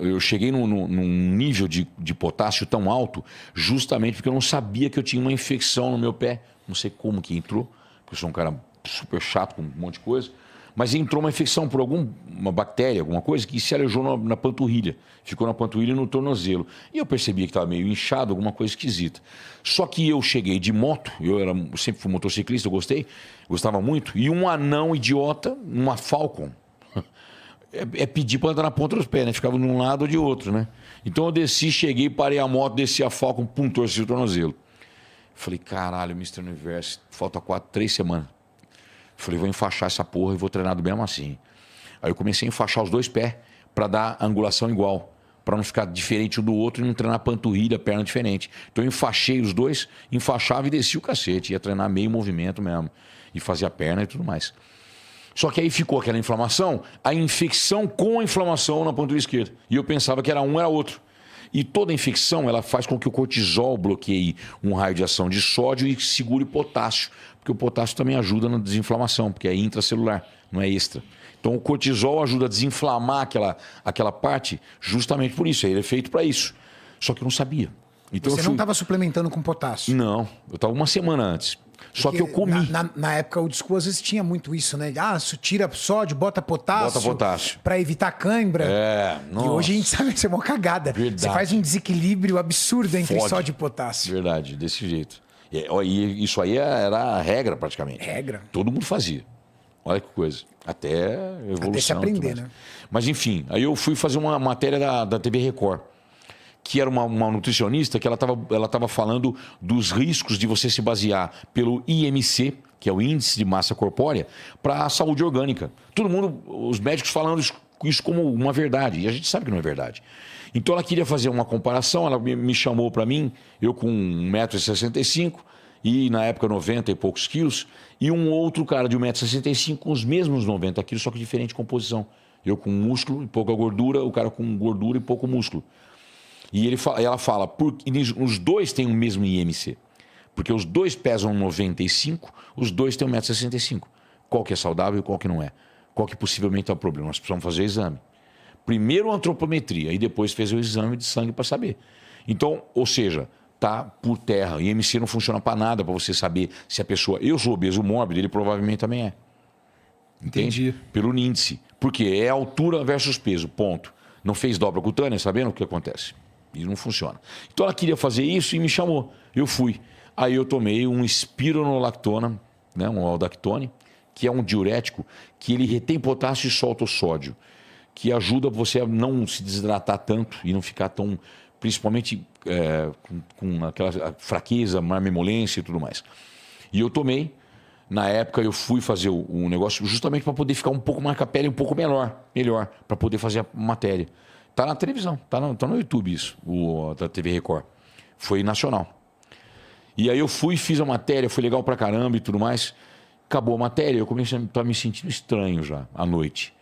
eu cheguei num nível de potássio tão alto justamente porque eu não sabia que eu tinha uma infecção no meu pé. Não sei como que entrou, porque eu sou um cara super chato com um monte de coisa. Mas entrou uma infecção por uma bactéria, alguma coisa, que se alejou na panturrilha. Ficou na panturrilha e no tornozelo. E eu percebi que estava meio inchado, alguma coisa esquisita. Só que eu cheguei de moto, eu sempre fui motociclista, eu gostava muito, e um anão idiota, uma Falcon, é pedir para andar na ponta dos pés, né? Ficava de um lado ou de outro, né? Então eu desci, cheguei, parei a moto, desci a Falcon, pum, torci o tornozelo. Falei, caralho, Mr. Universo, falta 3 semanas. Falei, vou enfaixar essa porra e vou treinar do mesmo assim. Aí eu comecei a enfaixar os 2 pés para dar angulação igual, para não ficar diferente um do outro e não treinar panturrilha, perna diferente. Então eu enfaixei os 2, enfaixava e descia o cacete. Ia treinar meio movimento mesmo. E fazia a perna e tudo mais. Só que aí ficou aquela inflamação, a infecção com a inflamação na panturrilha esquerda. E eu pensava que era um, era outro. E toda infecção, ela faz com que o cortisol bloqueie um raio de ação de sódio e segure potássio. Porque o potássio também ajuda na desinflamação, porque é intracelular, não é extra. Então o cortisol ajuda a desinflamar aquela parte justamente por isso. Ele é feito para isso. Só que eu não sabia. Então Você não estava suplementando com potássio? Não, eu estava uma semana antes. Só que eu comi. Na época, o disco às vezes tinha muito isso, né? Tira sódio, bota potássio. Bota potássio. Pra evitar cãibra. Nossa. E hoje a gente sabe que isso é uma cagada. Verdade. Você faz um desequilíbrio absurdo entre sódio e potássio. Verdade, desse jeito. E isso aí era a regra, praticamente. Regra. Todo mundo fazia. Olha que coisa. Até evolução. Até se aprender, né? Mas enfim, aí eu fui fazer uma matéria da TV Record, que era uma nutricionista que ela tava falando dos riscos de você se basear pelo IMC, que é o Índice de Massa Corpórea, para a saúde orgânica. Todo mundo, os médicos falando isso como uma verdade, e a gente sabe que não é verdade. Então ela queria fazer uma comparação, ela me chamou para mim, eu com 1,65 m e na época 90 e poucos quilos, e um outro cara de 1,65 m com os mesmos 90 quilos, só que diferente composição. Eu com músculo e pouca gordura, o cara com gordura e pouco músculo. E ela fala, os 2 têm o mesmo IMC. Porque os 2 pesam 95, os 2 têm 1,65 m. Qual que é saudável e qual que não é? Qual que possivelmente é o problema? Nós precisamos fazer o exame. Primeiro a antropometria e depois fez o exame de sangue para saber. Então, ou seja, tá por terra. O IMC não funciona para nada para você saber se a pessoa... Eu sou obeso mórbido, ele provavelmente também é. Entendi. Pelo índice. Porque é altura versus peso, ponto. Não fez dobra cutânea, sabendo o que acontece? E não funciona. Então ela queria fazer isso e me chamou. Eu fui. Aí eu tomei um espironolactona, né, um aldactone, que é um diurético que ele retém potássio e solta o sódio, que ajuda você a não se desidratar tanto e não ficar tão, principalmente com aquela fraqueza, marmemolência e tudo mais. E eu tomei. Na época eu fui fazer um negócio justamente para poder ficar um pouco mais com a pele um pouco melhor para poder fazer a matéria. Tá na televisão, tá no YouTube isso, da TV Record. Foi nacional. E aí eu fui, fiz a matéria, foi legal pra caramba e tudo mais. Acabou a matéria, eu comecei a estar me sentindo estranho já, à noite.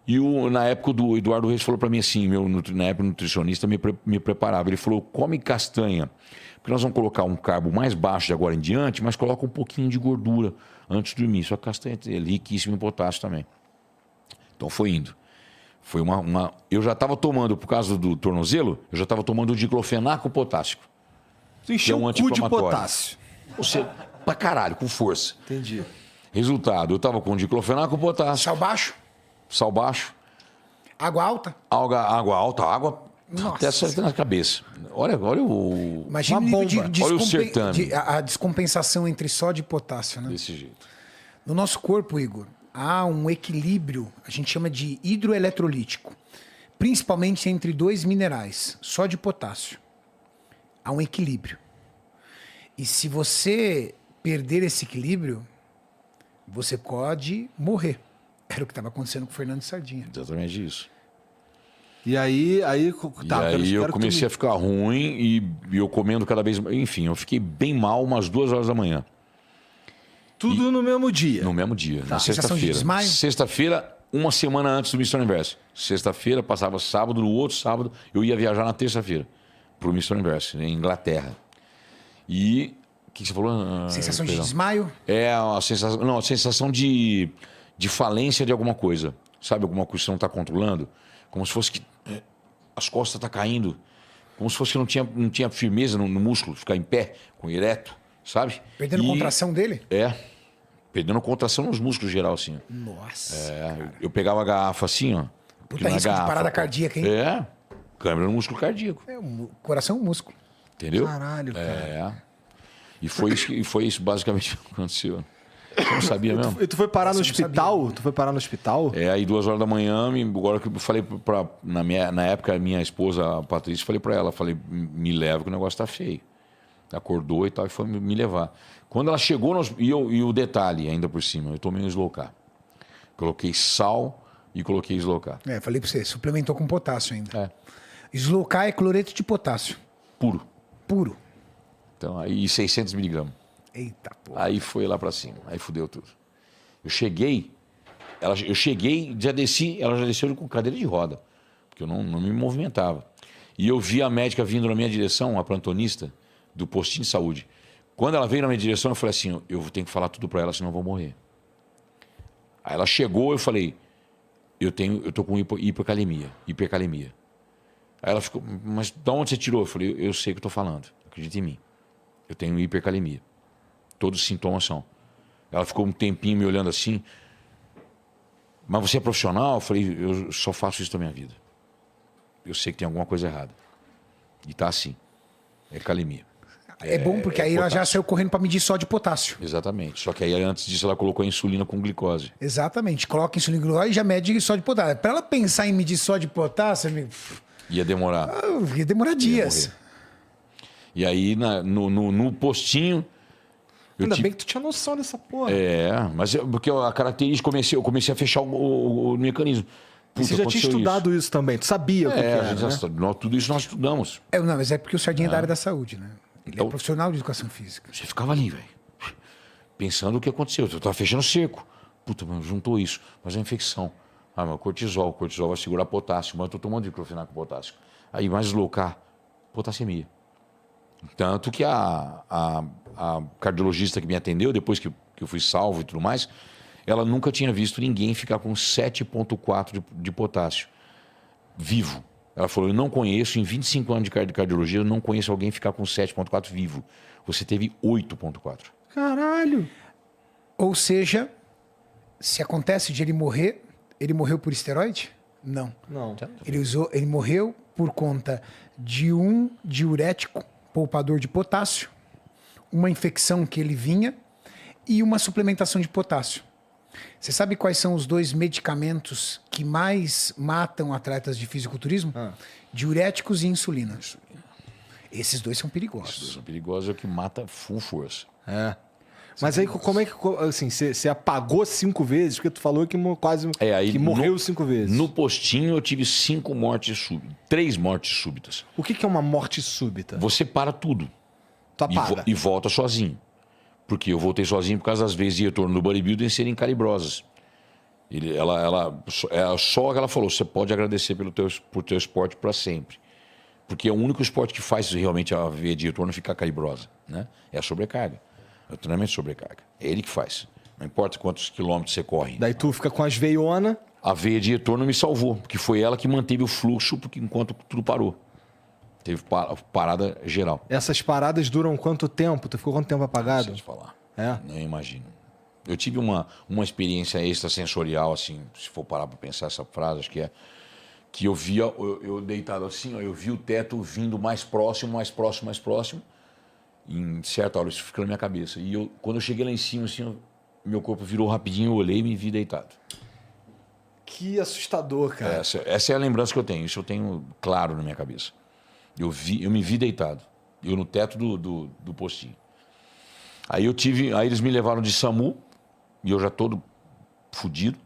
E na época o Eduardo Reis falou para mim assim, na época o nutricionista me preparava. Ele falou, come castanha, porque nós vamos colocar um carbo mais baixo de agora em diante, mas coloca um pouquinho de gordura antes de dormir. Só que castanha é riquíssimo em potássio também. Então foi indo. Foi eu já estava tomando, por causa do tornozelo, eu já estava tomando o diclofenaco potássico. Tu encheu um o cu de potássio. Você, pra caralho, com força. Entendi. Resultado, eu estava com diclofenaco potássio. Sal baixo? Sal baixo. Água alta? Água alta, água até acertar na cabeça. Olha o... Imagina uma bomba. Olha o certame. A descompensação entre sódio e potássio, né? Desse jeito. No nosso corpo, Igor, há um equilíbrio, a gente chama de hidroeletrolítico, principalmente entre 2 minerais, sódio e potássio. Há um equilíbrio. E se você perder esse equilíbrio, você pode morrer. Era o que estava acontecendo com o Fernando Sardinha. Exatamente isso. E aí eu comecei a ficar ruim e eu comendo cada vez mais. Enfim, eu fiquei bem mal umas 2 horas da manhã. Tudo no mesmo dia? No mesmo dia, Tá. na Sensação de desmaio? Sexta-feira, uma semana antes do Mr. Universo. Sexta-feira, passava sábado, no outro sábado, eu ia viajar na terça-feira para o Mr. Universo, em Inglaterra. E... O que você falou? Sensação de desmaio? É a sensação... Não, a sensação de falência de alguma coisa. Sabe, alguma coisa que você não está controlando? Como se fosse que as costas tá caindo. Como se fosse que não tinha firmeza no músculo, ficar em pé, com ereto, sabe? Perdendo contração dele? Perdendo contração nos músculos geral, assim. Ó. Nossa. Eu pegava a garrafa assim, ó. Puta risco de parada cardíaca, hein? Câmera no músculo cardíaco. O coração é um músculo. Entendeu? Caralho, cara. E foi isso basicamente que aconteceu. Você não sabia mesmo? E tu foi parar no hospital? Tu foi parar no hospital? Aí 2 horas da manhã, agora que eu falei na época, a minha esposa, a Patrícia, falei pra ela, me leva que o negócio tá feio. Acordou e tal, e foi me levar. Quando ela chegou, e o detalhe ainda por cima, eu tomei um Slowcar. Coloquei sal e coloquei Slowcar. Falei pra você, suplementou com potássio ainda. É. Slowcar é cloreto de potássio. Puro. Então, aí 600 miligramas. Eita porra. Aí foi lá pra cima, aí fudeu tudo. Eu cheguei, já desci, ela já desceu com cadeira de roda, porque eu não me movimentava. E eu vi a médica vindo na minha direção, a plantonista do postinho de saúde. Quando ela veio na minha direção, eu falei assim, eu tenho que falar tudo pra ela, senão eu vou morrer. Aí ela chegou, eu falei, eu tô com hipercalemia. Aí ela ficou, mas de onde você tirou? Eu falei, eu sei o que eu tô falando, acredita em mim. Eu tenho hipercalemia. Todos os sintomas são. Ela ficou um tempinho me olhando assim. Mas você é profissional? Eu falei, eu só faço isso na minha vida. Eu sei que tem alguma coisa errada. E tá assim. É calemia. É bom porque aí ela já saiu correndo pra medir só de potássio. Exatamente. Só que aí antes disso ela colocou a insulina com glicose. Exatamente. Coloca insulina com glicose e já mede só de potássio. Pra ela pensar em medir só de potássio, amigo, Ia demorar. ia demorar dias. E aí no postinho... Ainda bem que tu tinha noção dessa porra. Mas porque a característica, eu comecei a fechar o mecanismo. E você já tinha estudado isso também, tu sabia o que era, né? Tudo isso nós estudamos. Não, mas é porque o Sardinha é da área da saúde, né? Ele Então, é profissional de educação física. Você ficava ali, velho, pensando o que aconteceu. Eu tava fechando seco. Puta, mano, juntou isso. Mas é infecção. Mas cortisol vai segurar potássio. Mas eu tô tomando diclofenac com potássio. Aí mais Slowcar, potassemia. Tanto que a cardiologista que me atendeu, depois que eu fui salvo e tudo mais, ela nunca tinha visto ninguém ficar com 7,4 de potássio vivo. Ela falou, eu não conheço, em 25 anos de cardiologia, eu não conheço alguém ficar com 7,4 vivo. Você teve 8,4. Caralho! Ou seja, se acontece de ele morreu por esteroide? Não. Ele morreu por conta de um diurético poupador de potássio, uma infecção que ele vinha e uma suplementação de potássio. Você sabe quais são os 2 medicamentos que mais matam atletas de fisiculturismo? Diuréticos e insulina. Esses 2 são perigosos. Esses 2 são perigosos, é o que mata full força. Mas aí como é que, assim, você apagou 5 vezes? Porque tu falou que quase que morreu 5 vezes. No postinho eu tive 5 mortes súbitas, 3 mortes súbitas. O que é uma morte súbita? Você para tudo. Tu apaga. E volta sozinho. Porque eu voltei sozinho por causa das vezes de retorno do bodybuilding serem calibrosas. Só que ela falou, você pode agradecer por teu esporte para sempre. Porque é o único esporte que faz realmente a veia de retorno ficar calibrosa. Né? É a sobrecarga. É o treinamento de sobrecarga. É ele que faz. Não importa quantos quilômetros você corre. Daí tu fica com as veiona. A veia de retorno me salvou, porque foi ela que manteve o fluxo porque enquanto tudo parou. Teve parada geral. Essas paradas duram quanto tempo? Tu ficou quanto tempo apagado? Não sei te falar. Nem imagino. Eu tive uma experiência extrasensorial, assim, se for parar para pensar essa frase, acho que é que eu via, eu deitado assim, ó, eu vi o teto vindo mais próximo. Em certa hora isso fica na minha cabeça. E quando eu cheguei lá em cima, assim, meu corpo virou rapidinho, eu olhei e me vi deitado. Que assustador, cara. Essa é a lembrança que eu tenho. Isso eu tenho claro na minha cabeça. Eu me vi deitado. Eu no teto do postinho. Aí eles me levaram de SAMU, e eu já todo fudido,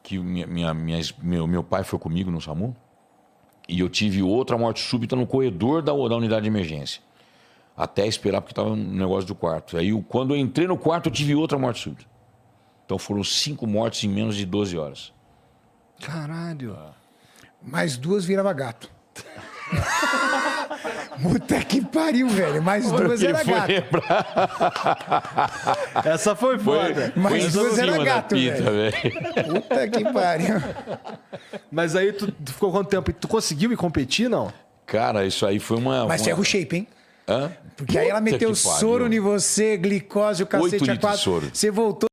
que meu pai foi comigo no SAMU, e eu tive outra morte súbita no corredor da unidade de emergência. Até esperar, porque estava no negócio do quarto. Aí, quando eu entrei no quarto, eu tive outra morte súbita. Então foram 5 mortes em menos de 12 horas. Caralho. Mais 2 virava gato. Puta que pariu, velho. Mais duas era gato. Essa foi foda. Mais duas era gato, velho. Puta que pariu. Mas aí tu ficou quanto tempo? Tu conseguiu ir competir, não? Cara, isso aí foi uma... Mas ferro shape, hein? Hã? Porque aí ela meteu soro em você, glicose, o cacete 8 litros de soro. Você voltou